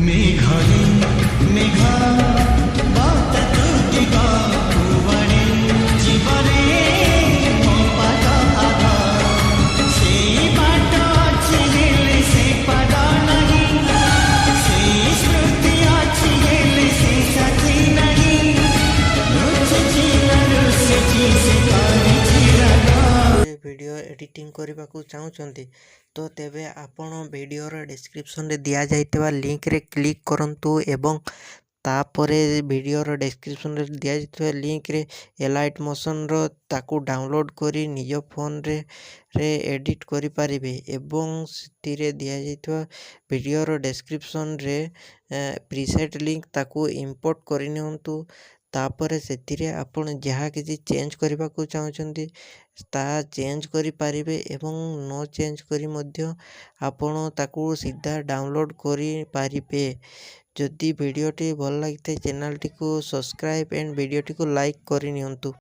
मेघारे मेघा बात तुटिका कुवरे जीवरे मो पाद आगा से बाट अछि हेले से पद नहीं से स्मृति अछि हेले से साथी नहीं रुचि रुचि से पारी चिरगा वीडियो एडिटिंग करने को चाहते तो तेबे आपण वीडियोर डिस्क्रिप्शन रे दिया जाइतबा लिंक रे क्लिक करंतु एवं तापरे वीडियोर डिस्क्रिप्शन रे दिया जाइतबा लिंक रे एलाइट मोशन रो ताकू डाउनलोड करी निज फोन रे एडिट करि पारिबे एवं सितिरे दिया जाइतबा वीडियोर डिस्क्रिप्शन रे प्रीसेट लिंक ताकू इंपोर्ट करि नियंतु तापरे सेतिरे आपण जहाँ किसी चेंज करने को चाहते ता चेंज करि पारिबे एवं नो चेंज करी मध्य आपण ताकू सीधा डाउनलोड करि पारिबे। जदि वीडियोटी भल लगी चैनल टी को सब्सक्राइब एंड वीडियोटी को लाइक करि नियंतु।